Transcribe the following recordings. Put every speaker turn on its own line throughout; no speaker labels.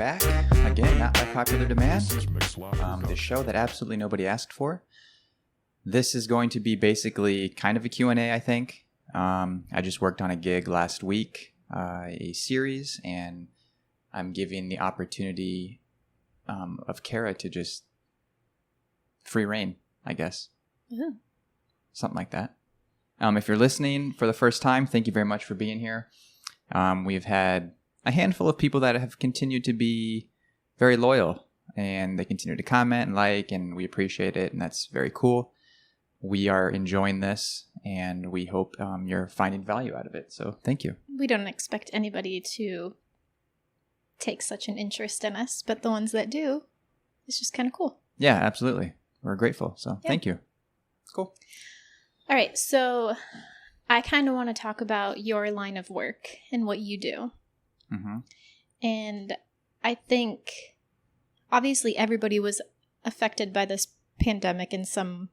back. Again, not by popular demand. The show that absolutely nobody asked for. This is going to be basically kind of a Q&A, I think. I just worked on a gig last week, a series, and I'm giving the opportunity of Kara to just free reign, I guess.
Yeah.
Something like that. If you're listening for the first time, thank you very much for being here. We've had a handful of people that have continued to be very loyal, and they continue to comment and like, and we appreciate it, and that's very cool. We are enjoying this, and we hope you're finding value out of it. So thank you.
We don't expect anybody to take such an interest in us, but the ones that do, it's just kind of cool.
Yeah, absolutely. We're grateful. So Thank you. Cool.
All right. So I kind of want to talk about your line of work and what you do.
Mm-hmm.
And I think obviously everybody was affected by this pandemic in some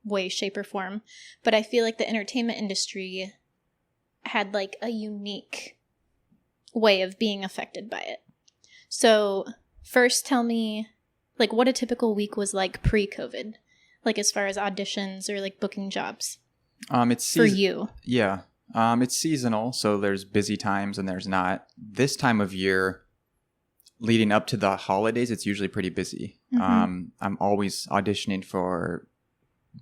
way, shape, or form. But I feel like the entertainment industry had like a unique way of being affected by it. So first tell me like what a typical week was like pre-COVID, like as far as auditions or like booking jobs.
It's
for you.
Yeah. It's seasonal, so there's busy times and there's not. This time of year, leading up to the holidays, it's usually pretty busy.
Mm-hmm.
I'm always auditioning for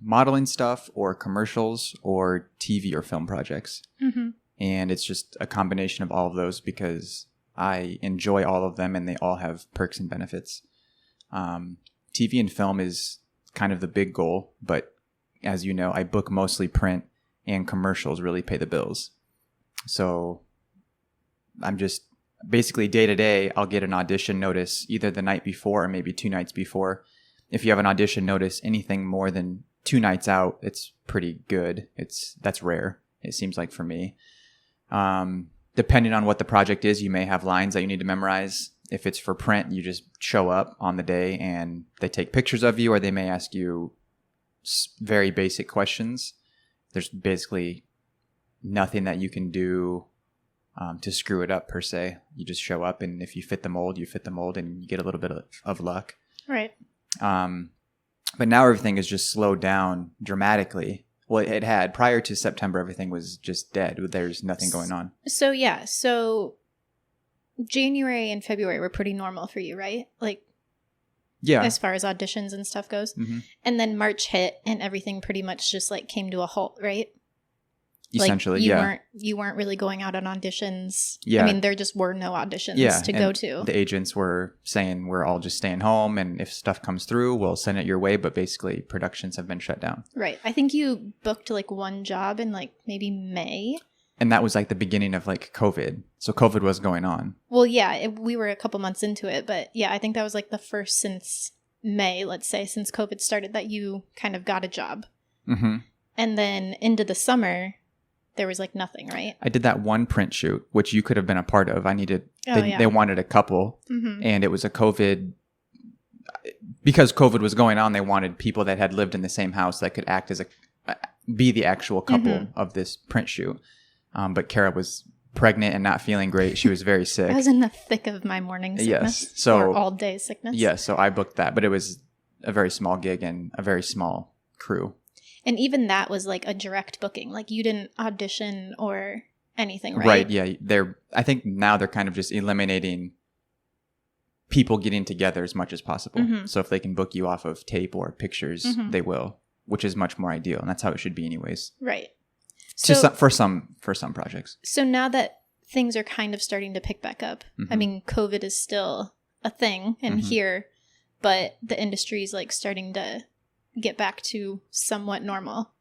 modeling stuff or commercials or TV or film projects.
Mm-hmm.
And it's just a combination of all of those because I enjoy all of them and they all have perks and benefits. TV and film is kind of the big goal, but as you know, I book mostly print and commercials really pay the bills. So I'm just basically day to day, I'll get an audition notice either the night before or maybe 2 nights before. If you have an audition notice, anything more than 2 nights out, it's pretty good. That's rare. It seems like for me. Depending on what the project is, you may have lines that you need to memorize. If it's for print, you just show up on the day and they take pictures of you, or they may ask you very basic questions. There's basically nothing that you can do to screw it up per se. You just show up, and if you fit the mold, you fit the mold, and you get a little bit of luck.
Right.
But now everything is just slowed down dramatically. Well, it had. Prior to September, everything was just dead. There's nothing going on.
So, yeah. So, January and February were pretty normal for you, right? Like,
yeah,
as far as auditions and stuff goes.
Mm-hmm.
And then March hit and everything pretty much just like came to a halt, right?
Essentially,
like you weren't really going out on auditions.
Yeah.
I mean, there just were no auditions to go to.
The agents were saying we're all just staying home, and if stuff comes through, we'll send it your way. But basically, productions have been shut down.
Right. I think you booked like one job in like maybe May.
And that was like the beginning of like COVID. So COVID was going on.
Well, yeah, we were a couple months into it. But yeah, I think that was like the first since May, let's say, since COVID started that you kind of got a job.
Mm-hmm.
And then into the summer, there was like nothing, right?
I did that one print shoot, which you could have been a part of. They wanted a couple.
Mm-hmm.
And it was a COVID. Because COVID was going on, they wanted people that had lived in the same house that could act as be the actual couple
mm-hmm.
of this print shoot. But Kara was pregnant and not feeling great. She was very sick.
I was in the thick of my morning sickness.
Yes. So,
or all day sickness.
Yes. So I booked that, but it was a very small gig and a very small crew.
And even that was like a direct booking. Like you didn't audition or anything, right?
Right. Yeah. I think now they're kind of just eliminating people getting together as much as possible.
Mm-hmm.
So if they can book you off of tape or pictures,
mm-hmm.
they will, which is much more ideal. And that's how it should be anyways.
Right.
For some projects.
So now that things are kind of starting to pick back up,
mm-hmm.
I mean, COVID is still a thing and
mm-hmm.
here, but the industry is like starting to get back to somewhat normal.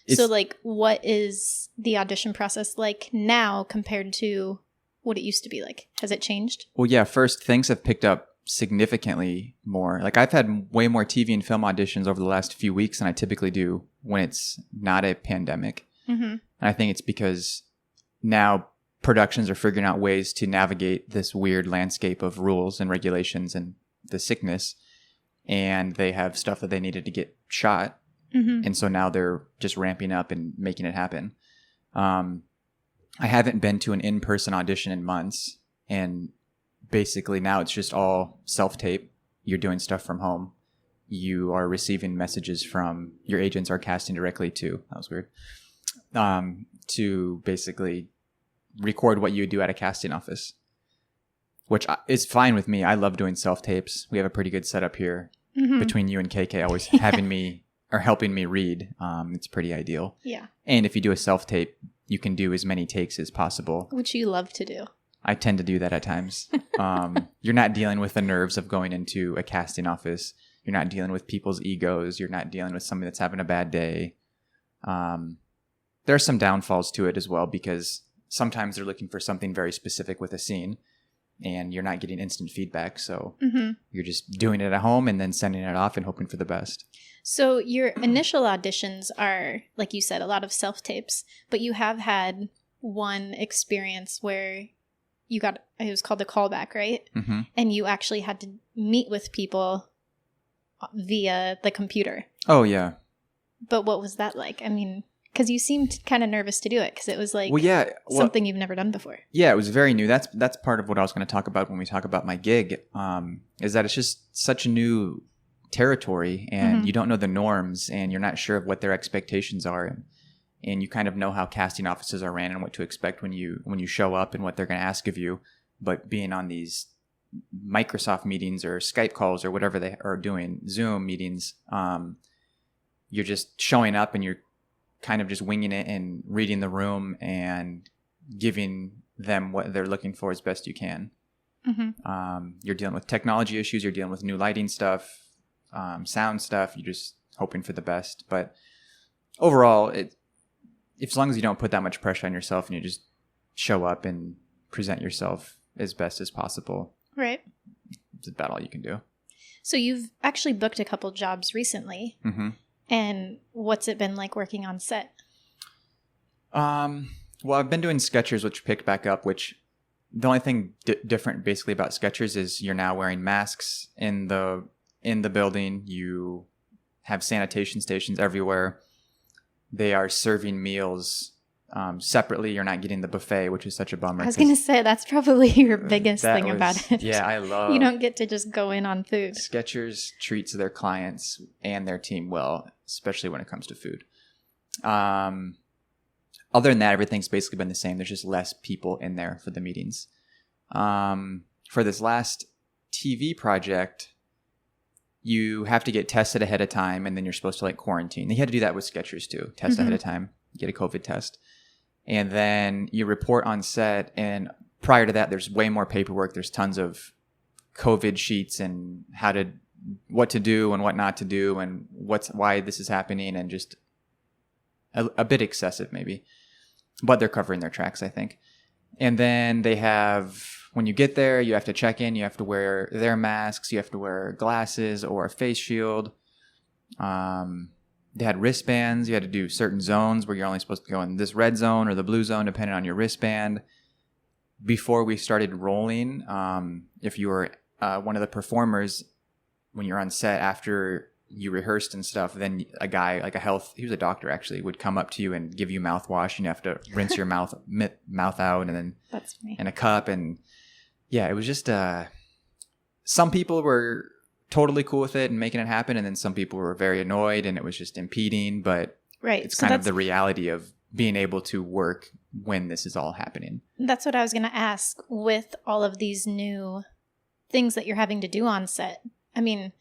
So like, what is the audition process like now compared to what it used to be like? Has it changed?
Well, yeah. First, things have picked up significantly more. Like I've had way more TV and film auditions over the last few weeks than I typically do when it's not a pandemic.
Mm-hmm.
And I think it's because now productions are figuring out ways to navigate this weird landscape of rules and regulations and the sickness. And they have stuff that they needed to get shot.
Mm-hmm.
And so now they're just ramping up and making it happen. I haven't been to an in-person audition in months. And basically now it's just all self-tape. You're doing stuff from home. You are receiving messages from your agents are casting directly to, that was weird, to basically record what you do at a casting office, which is fine with me. I love doing self-tapes. We have a pretty good setup here between you and KK always having me or helping me read. It's pretty ideal.
Yeah.
And if you do a self-tape, you can do as many takes as possible.
Which you love to do.
I tend to do that at times. You're not dealing with the nerves of going into a casting office. You're not dealing with people's egos. You're not dealing with somebody that's having a bad day. There are some downfalls to it as well, because sometimes they're looking for something very specific with a scene and you're not getting instant feedback. So you're just doing it at home and then sending it off and hoping for the best. So
your initial auditions are, like you said, a lot of self-tapes, but you have had one experience where you got, it was called a callback, right? Mm-hmm. And you actually had to meet with people via the computer. Oh, yeah. But what was that like? I mean, because you seemed kind of nervous to do it because it was like something you've never done before. Yeah, it was very new. That's part of what I was going to talk about when we talk about my gig, is that it's just such a new territory and you don't know the norms and you're not sure of what their expectations are. And you kind of know how casting offices are ran and what to expect when you show up and what they're going to ask of you. But being on these Microsoft meetings or Skype calls or whatever they are doing, Zoom meetings, you're just showing up and you're kind of just winging it and reading the room and giving them what they're looking for as best you can. Mm-hmm. You're dealing with technology issues. You're dealing with new lighting stuff, sound stuff. You're just hoping for the best. But overall, as long as you don't put that much pressure on yourself and you just show up and present yourself as best as possible. Right. It's about all you can do. So you've actually booked a couple jobs recently. Mm-hmm. And what's it been like working on set? Well, I've been doing Skechers, which picked back up, which the only thing different basically about Skechers is you're now wearing masks in the building. You have sanitation stations everywhere. They are serving meals separately. You're not getting the buffet, which is such a bummer. I was going to say, that's probably your biggest thing about it. Yeah, I love. You don't get to just go in on food. Skechers treats their clients and their team well, especially when it comes to food. Other than that, everything's basically been the same. There's just less people in there for the meetings. For this last TV project, you have to get tested ahead of time, and then you're supposed to quarantine. You had to do that with Skechers too. Test ahead of time, get a COVID test. And then you report on set, and prior to that, there's way more paperwork. There's tons of COVID sheets and what to do and what not to do and why this is happening, and just a bit excessive maybe. But they're covering their tracks, I think. And then they have, when you get there, you have to check in. You have to wear their masks. You have to wear glasses or a face shield. They had wristbands. You had to do certain zones where you're only supposed to go in this red zone or the blue zone, depending on your wristband. Before we started rolling, if you were one of the performers, when you're on set, after you rehearsed and stuff, then a guy, he was a doctor actually, would come up to you and give you mouthwash, and you have to rinse your mouth out, and then that's funny. In a cup. And yeah, it was just, some people were totally cool with it and making it happen, and then some people were very annoyed and it was just impeding. But it's kind of the reality of being able to work when this is all happening. That's what I was going to ask. With all of these new things that you're having to do on set, I mean,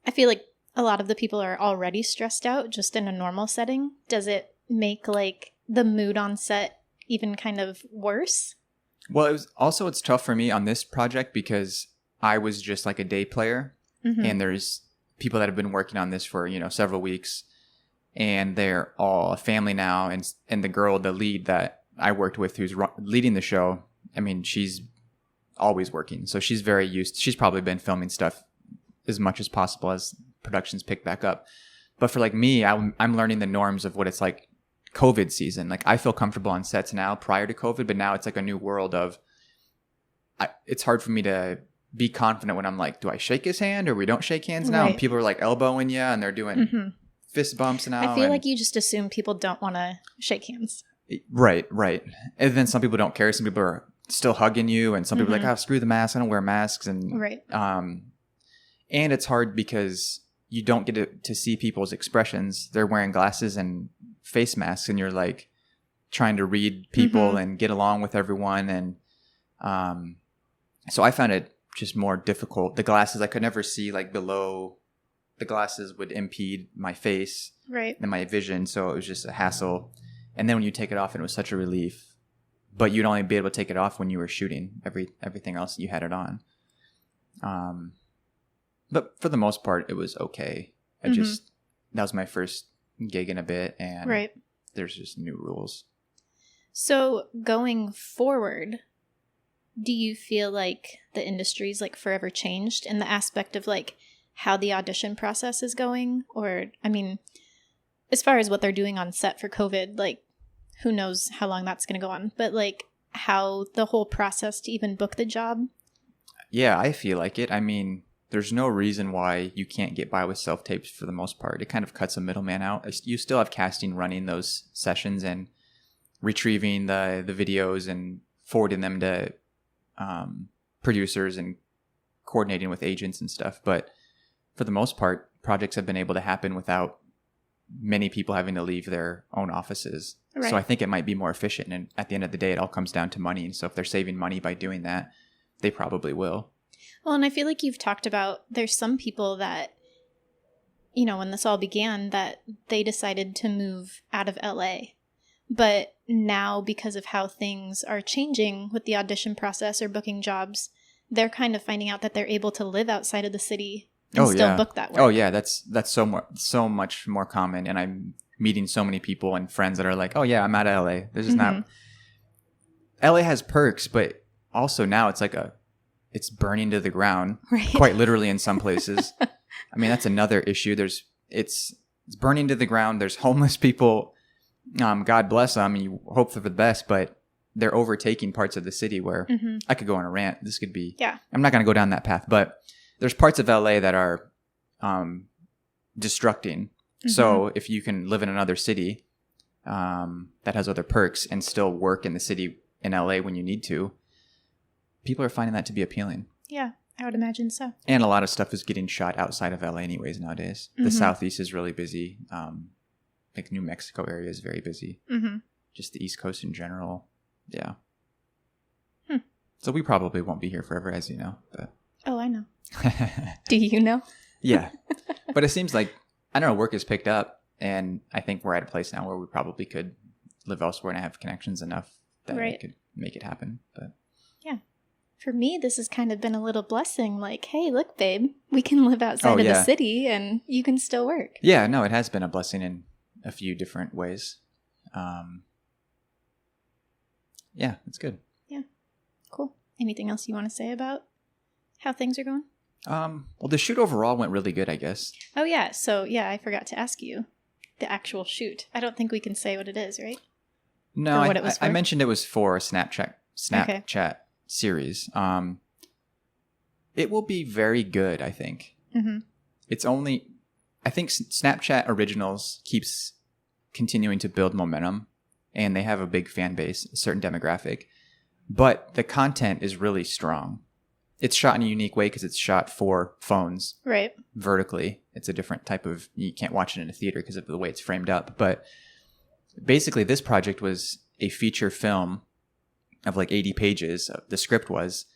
I feel like a lot of the people are already stressed out just in a normal setting. Does it make the mood on set even kind of worse? Well, it's tough for me on this project because I was just a day player. Mm-hmm. And there's people that have been working on this for, several weeks, and they're all a family now. And the girl, the lead that I worked with, who's leading the show, I mean, she's always working. So she's very she's probably been filming stuff as much as possible as productions pick back up. But for me, I'm learning the norms of what it's like COVID season. I feel comfortable on sets now prior to COVID, but now it's a new world of, it's hard for me to be confident when I'm do I shake his hand or we don't shake hands now? Right. And people are elbowing you and they're doing fist bumps now. I feel like you just assume people don't want to shake hands. Right. And then some people don't care. Some people are
still hugging you, and some people are like, oh, screw the mask, I don't wear masks. And
right.
And it's hard because you don't get to see people's expressions. They're wearing glasses and face masks, and you're like trying to read people and get along with everyone. And so I found it just more difficult. The glasses, I could never see like below. The glasses would impede my face and my vision, so it was just a hassle. And then when you take it off, it was such a relief. But you'd only be able to take it off when you were shooting. Everything else, you had it on. But for the most part, it was okay. That was my first gig in a bit, and there's just new rules.
So going forward, do you feel like the industry's like forever changed in the aspect of like how the audition process is going? Or, I mean, as far as what they're doing on set for COVID, like who knows how long that's going to go on, but like how the whole process to even book the job? Yeah,
I feel like it. I mean, there's no reason why you can't get by with self-tapes for the most part. It kind of cuts a middleman out. You still have casting running those sessions and retrieving the videos and forwarding them to producers and coordinating with agents and stuff. But for the most part, projects have been able to happen without many people having to leave their own offices. Right. So I think it might be more efficient. And at the end of the day, it all comes down to money. And so if they're saving money by doing that, they probably will.
Well, and I feel like you've talked about there's some people that, you know, when this all began, that they decided to move out of LA. But now, because of how things are changing with the audition process or booking jobs, they're kind of finding out that they're able to live outside of the city and still book that work.
Oh, yeah. That's so much more common. And I'm meeting so many people and friends that are like, oh, yeah, I'm out of LA. This is not. LA has perks, but also now it's like it's burning to the ground, quite literally in some places. I mean, that's another issue. It's burning to the ground. There's homeless people. God bless them. You hope for the best, but they're overtaking parts of the city where I could go on a rant. This could be. Yeah. I'm not going to go down that path, but there's parts of LA that are destructing. So if you can live in another city that has other perks and still work in the city in LA when you need to, people are finding that to be appealing.
Yeah, I would imagine so.
And a lot of stuff is getting shot outside of LA anyways nowadays. The Southeast is really busy. Like New Mexico area is very busy. Just the East Coast in general. Yeah. So we probably won't be here forever, as you know. But.
Oh, I know. Do you know?
Yeah. But it seems like, I don't know, work has picked up. And I think we're at a place now where we probably could live elsewhere and have connections enough that we could make it happen. But
yeah. For me, this has kind of been a little blessing. Like, hey, look, babe, we can live outside of the city and you can still work.
Yeah, no, it has been a blessing in a few different ways. Yeah, it's good.
Yeah. Cool. Anything else you want to say about how things are going?
Well, the shoot overall went really good, I guess.
Oh, yeah. So, yeah, I forgot to ask you the actual shoot. I don't think we can say what it is, right?
No, I mentioned it was for a Snapchat series. It will be very good, I think. It's only, I think Snapchat Originals keeps continuing to build momentum, and they have a big fan base, a certain demographic, but the content is really strong. It's shot in a unique way because it's shot for phones. Right. Vertically. It's a different type of, you can't watch it in a theater because of the way it's framed up. But basically this project was a feature film of like 80 pages, the script was,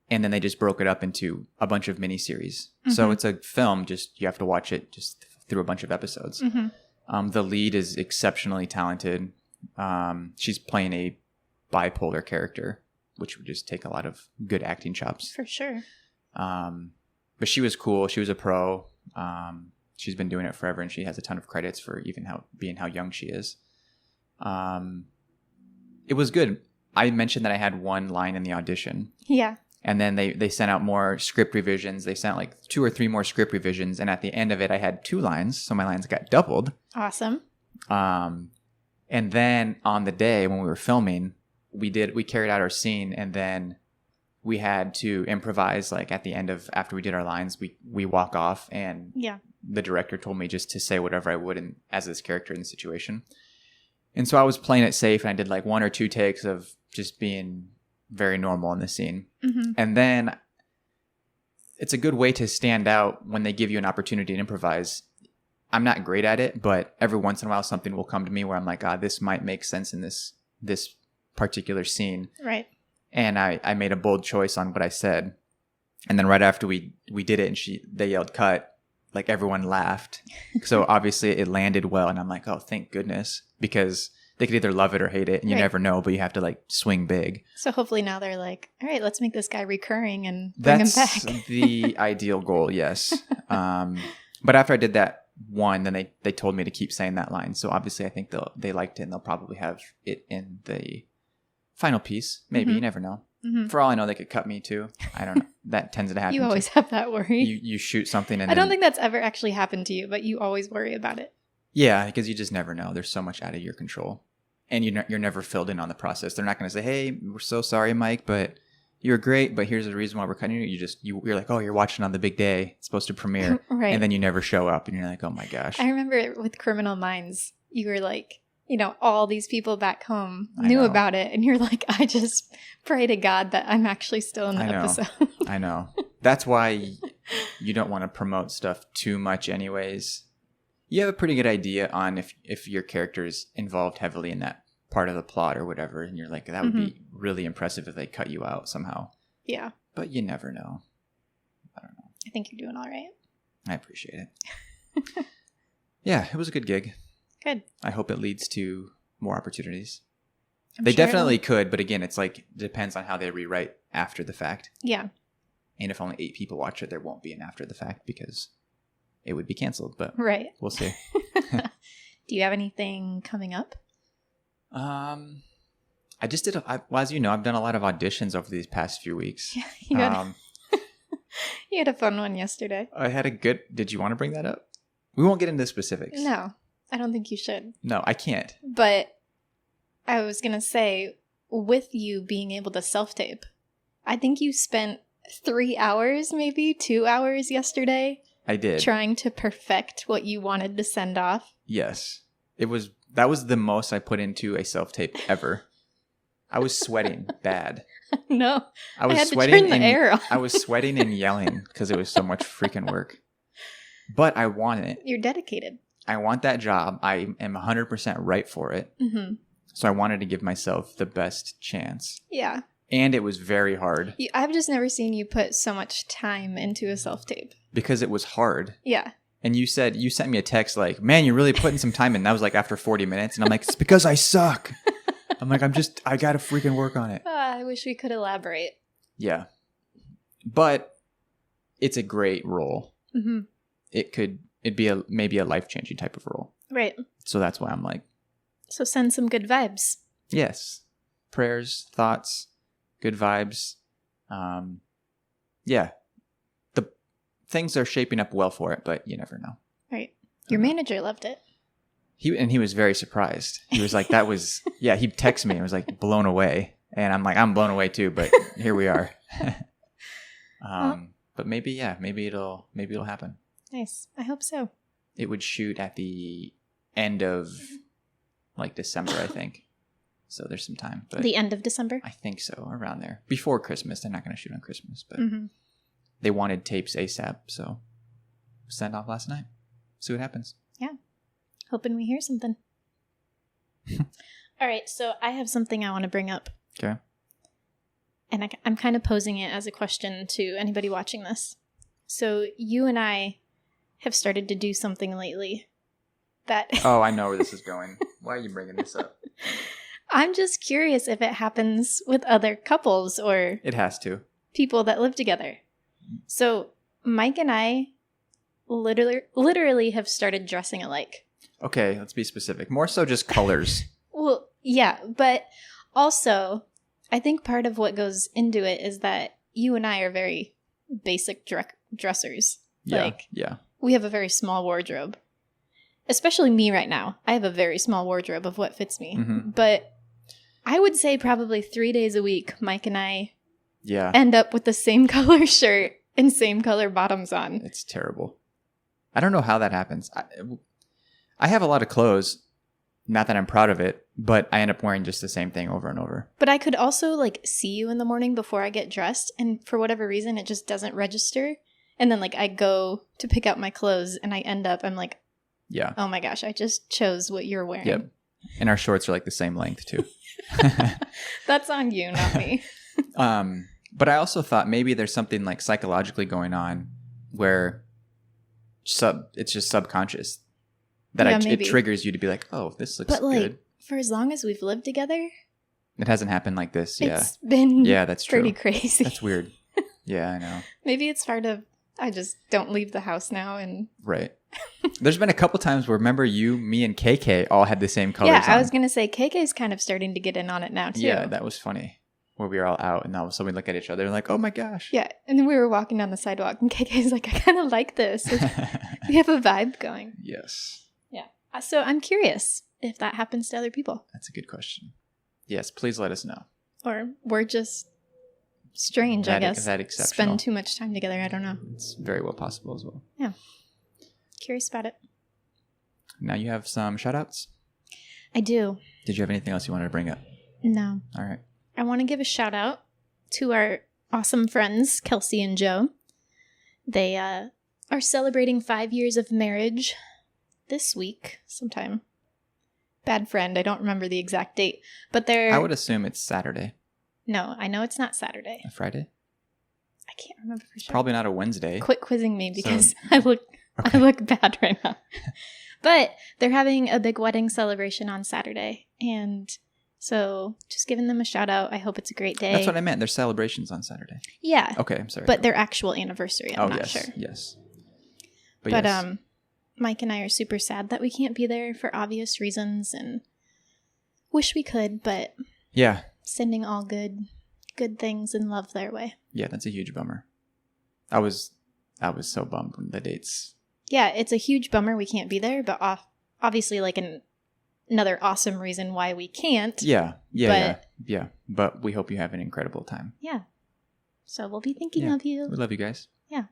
and then they just broke it up into a bunch of miniseries. So it's a film, just you have to watch it just through a bunch of episodes. The lead is exceptionally talented. She's playing a bipolar character, which would just take a lot of good acting chops.
For sure.
But she was cool. She was a pro. She's been doing it forever, and she has a ton of credits for even how young she is. It was good. I mentioned that I had one line in the audition. Yeah. And then they sent out more script revisions. They sent like 2 or 3 more script revisions. And at the end of it, I had 2 lines. So my lines got doubled.
Awesome.
And then on the day when we were filming, we carried out our scene, and then we had to improvise. Like at the end of, after we did our lines, we walk off, and the director told me just to say whatever I would as this character in the situation. And so I was playing it safe, and I did like 1 or 2 takes of just being very normal in the scene.
Mm-hmm.
And then it's a good way to stand out when they give you an opportunity to improvise. I'm not great at it, but every once in a while something will come to me where I'm like, this might make sense in this particular scene.
Right.
And I made a bold choice on what I said. And then right after we did it and they yelled cut, like everyone laughed. So obviously it landed well. And I'm like, oh, thank goodness. Because they could either love it or hate it. And you never know, but you have to like swing big.
So hopefully now they're like, all right, let's make this guy recurring and bring him back.
That's the ideal goal, yes. But after I did that one, then they told me to keep saying that line. So obviously I think they liked it and they'll probably have it in the final piece. Maybe.
Mm-hmm.
You never know.
Mm-hmm.
For all I know, they could cut me too. I don't know. That tends to happen.
You always have that worry.
You shoot something and
I don't think that's ever actually happened to you, but you always worry about it.
Yeah, because you just never know. There's so much out of your control. And you're never filled in on the process. They're not going to say, hey, we're so sorry, Mike, but you're great, but here's the reason why we're cutting you. You're like, oh, you're watching on the big day. It's supposed to premiere.
Right.
And then you never show up and you're like, oh my gosh.
I remember with Criminal Minds, you were like, all these people back home knew about it. And you're like, I just pray to God that I'm actually still in the episode.
I know. That's why you don't want to promote stuff too much anyways. You have a pretty good idea on if your character is involved heavily in that part of the plot or whatever. And you're like, that would be really impressive if they cut you out somehow.
Yeah.
But you never know. I don't know.
I think you're doing all right.
I appreciate it. Yeah, it was a good gig.
Good.
I hope it leads to more opportunities.
I'm
they
sure
definitely could, but again, it's like depends on how they rewrite after the fact.
Yeah.
And if only 8 people watch it, there won't be an after the fact because it would be canceled. But
right.
We'll see.
Do you have anything coming up?
I just did. As you know, I've done a lot of auditions over these past few weeks.
Yeah, you had a fun one yesterday.
I had a good. Did you want to bring that up? We won't get into specifics.
No, I don't think you should.
No, I can't.
But I was going to say, with you being able to self-tape, I think you spent 3 hours, maybe 2 hours yesterday.
I did.
Trying to perfect what you wanted to send off.
Yes. That was the most I put into a self-tape ever. I was sweating bad.
No.
I was
had
sweating
to turn the air on.
I was sweating and yelling because it was so much freaking work. But I want it.
You're dedicated.
I want that job. I am 100% right for it.
Mm-hmm.
So I wanted to give myself the best chance.
Yeah.
And it was very hard.
I've just never seen you put so much time into a self-tape.
Because it was hard.
Yeah.
And you sent me a text like, man, you're really putting some time in. That was like after 40 minutes. And I'm like, it's because I suck. I'm like, I got to freaking work on it.
I wish we could elaborate.
Yeah. But it's a great role.
Mm-hmm.
It'd be maybe a life-changing type of role.
Right.
So that's why I'm like.
So send some good vibes.
Yes. Prayers, thoughts, good vibes. Yeah. The things are shaping up well for it, but you never know.
Right. Your manager loved it.
He was very surprised. He was like, that was, yeah, he texted me and was like blown away. And I'm like, I'm blown away too, but here we are. But maybe it'll happen.
Nice. I hope so.
It would shoot at the end of like December, I think. So there's some time. But
the end of December?
I think so, around there. Before Christmas. They're not going to shoot on Christmas, but they wanted tapes ASAP, so sent off last night. See what happens.
Yeah. Hoping we hear something. All right, so I have something I want to bring up.
Okay.
And I'm kind of posing it as a question to anybody watching this. So you and I have started to do something lately that...
Oh, I know where this is going. Why are you bringing this up?
I'm just curious if it happens with other couples or...
It has to.
People that live together. So Mike and I literally have started dressing alike.
Okay, let's be specific. More so just colors.
Well, yeah, but also I think part of what goes into it is that you and I are very basic dressers.
Yeah.
We have a very small wardrobe. Especially me right now. I have a very small wardrobe of what fits me. Mm-hmm. But I would say probably 3 days a week, Mike and I end up with the same color shirt and same color bottoms on.
It's terrible. I don't know how that happens. I have a lot of clothes. Not that I'm proud of it. But I end up wearing just the same thing over and over.
But I could also like see you in the morning before I get dressed, and for whatever reason it just doesn't register. And then like I go to pick out my clothes and I'm like,
yeah,
oh my gosh, I just chose what you're wearing.
Yep. And our shorts are like the same length too.
That's on you, not me.
But I also thought maybe there's something like psychologically going on where it's just subconscious that it triggers you to be like, oh, this looks good.
For as long as we've lived together,
it hasn't happened like this. Yeah.
It's been
that's
pretty
true.
crazy.
That's weird. Yeah, I know.
Maybe it's part of I just don't leave the house now. And
right. There's been a couple times where remember me and KK all had the same colors on.
I was going to say KK's kind of starting to get in on it now too.
Yeah, that was funny. Where we were all out and all of a sudden we look at each other and like, oh my gosh.
Yeah, and then we were walking down the sidewalk and KK's like, I kind of like this. We have a vibe going.
Yes.
Yeah. So I'm curious if that happens to other people.
That's a good question. Yes, please let us know.
Or we're just strange, I guess.
That exceptional.
Spend too much time together. I don't know.
It's very well possible as well.
Yeah. Curious about it.
Now you have some shout outs?
I do.
Did you have anything else you wanted to bring up?
No.
All right.
I want to give a shout out to our awesome friends, Kelsey and Joe. They are celebrating 5 years of marriage this week sometime. Bad friend, I don't remember the exact date, but they're...
I would assume it's Saturday.
No, I know it's not Saturday.
A Friday?
I can't remember for sure.
Probably not a Wednesday.
Quit quizzing me because I look bad right now. But they're having a big wedding celebration on Saturday, and so just giving them a shout out. I hope it's a great day.
That's what I meant. There's celebrations on Saturday.
Yeah.
Okay, I'm sorry.
But their actual anniversary, I'm not sure.
Yes.
But yes. Mike and I are super sad that we can't be there for obvious reasons and wish we could, but
yeah,
sending all good things and love their way.
Yeah, that's a huge bummer. I was so bummed when the dates.
Yeah, it's a huge bummer we can't be there, but obviously like another awesome reason why we can't.
Yeah. But we hope you have an incredible time.
Yeah. So we'll be thinking of you.
We love you guys.
Yeah.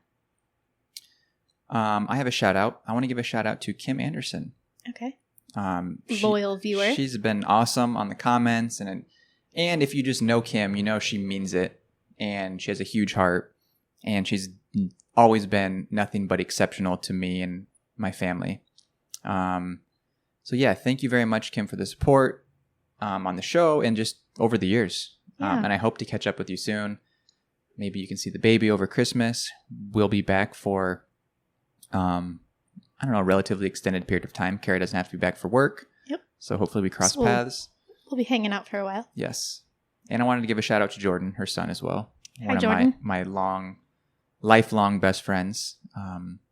I have a shout out. I want to give a shout out to Kim Anderson.
Okay. Loyal viewer.
She's been awesome on the comments, and if you just know Kim, you know she means it, and she has a huge heart, and she's always been nothing but exceptional to me and my family. So yeah, thank you very much, Kim, for the support on the show and just over the years.
Yeah.
And I hope to catch up with you soon. Maybe you can see the baby over Christmas. We'll be back for I don't know, a relatively extended period of time. Carrie doesn't have to be back for work. Yep. So hopefully we cross paths.
We'll be hanging out for a while.
Yes. And I wanted to give a shout out to Jordan, her son as well.
Hi, Jordan.
My lifelong best friends.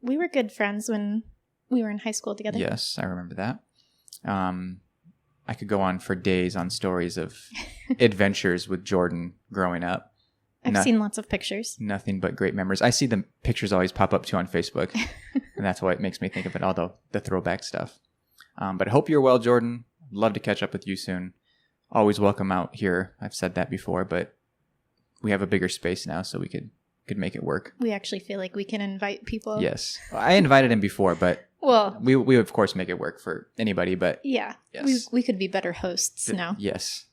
We were good friends when we were in high school together.
Yes, I remember that. I could go on for days on stories of adventures with Jordan growing up.
I've seen lots of pictures. Nothing
but great memories. I see the pictures always pop up too on Facebook. And that's why it makes me think of it, all the throwback stuff. But I hope you're well, Jordan. Love to catch up with you soon. Always welcome out here. I've said that before, but we have a bigger space now, so we could make it work.
We actually feel like we can invite people.
Yes. I invited him before, but
well,
we of course make it work for anybody, but
yeah. Yes. We could be better hosts now.
Yes.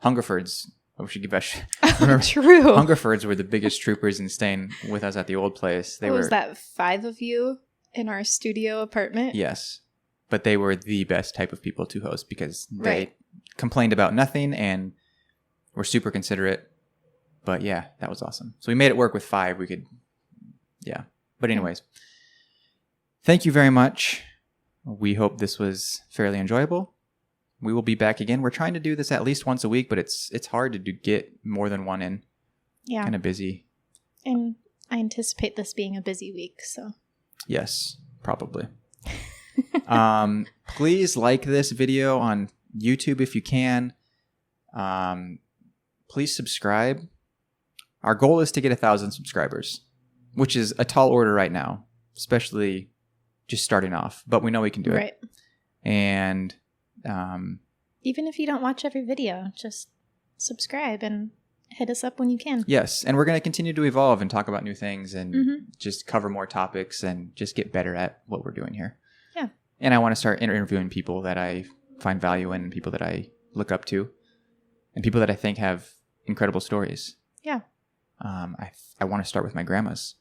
Hungerfords. We should give
True.
Hungerfords were the biggest troopers in staying with us at the old place.
Was that 5 of you in our studio apartment?
Yes. But they were the best type of people to host because they complained about nothing and were super considerate. But yeah, that was awesome. So we made it work with 5. We could, yeah. But anyways, thank you very much. We hope this was fairly enjoyable. We will be back again. We're trying to do this at least once a week, but it's hard to get more than one in. Yeah. Kind of busy.
And I anticipate this being a busy week, so.
Yes, probably. Please like this video on YouTube if you can. Please subscribe. Our goal is to get 1,000 subscribers, which is a tall order right now, especially just starting off, but we know we can do it. Right. And
even if you don't watch every video, just subscribe and hit us up when you can.
Yes, and we're going to continue to evolve and talk about new things and just cover more topics and just get better at what we're doing here. Yeah. And I want to start interviewing people that I find value in, and people that I look up to, and people that I think have incredible stories.
Yeah.
I want to start with my grandmas.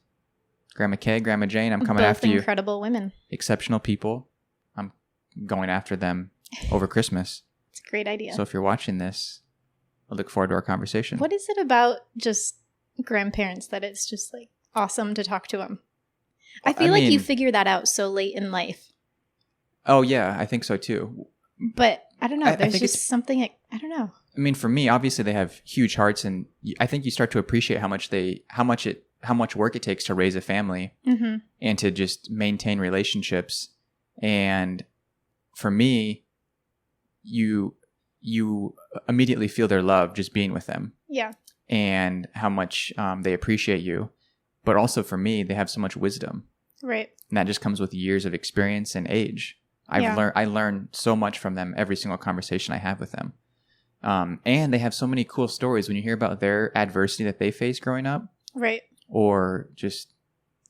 Grandma Kay, Grandma Jane, I'm coming
Both
after you.
incredible women.
Exceptional people. I'm going after them over Christmas.
It's a great idea.
So if you're watching this, I look forward to our conversation.
What is it about just grandparents that it's just like awesome to talk to them? I feel like you figure that out so late in life.
Oh, yeah, I think so too.
But I don't know. There's just something, I don't know.
I mean, for me, obviously they have huge hearts, and I think you start to appreciate how much work it takes to raise a family and to just maintain relationships. And for me, you immediately feel their love just being with them.
Yeah.
And how much they appreciate you. But also for me, they have so much wisdom.
Right.
And that just comes with years of experience and age. I learn so much from them every single conversation I have with them. And they have so many cool stories when you hear about their adversity that they faced growing up.
Right.
Or just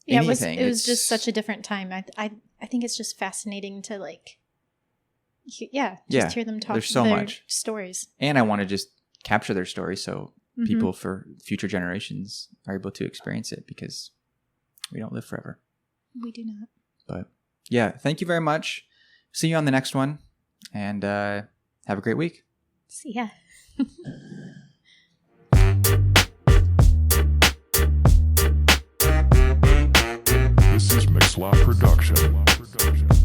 anything.
It was just such a different time. I think it's just fascinating to hear them talk.
There's so
their
much
stories.
And I want to just capture their stories so people for future generations are able to experience it, because we don't live forever.
We do not.
But yeah, thank you very much. See you on the next one, and have a great week.
See ya.
This is Mixla Production.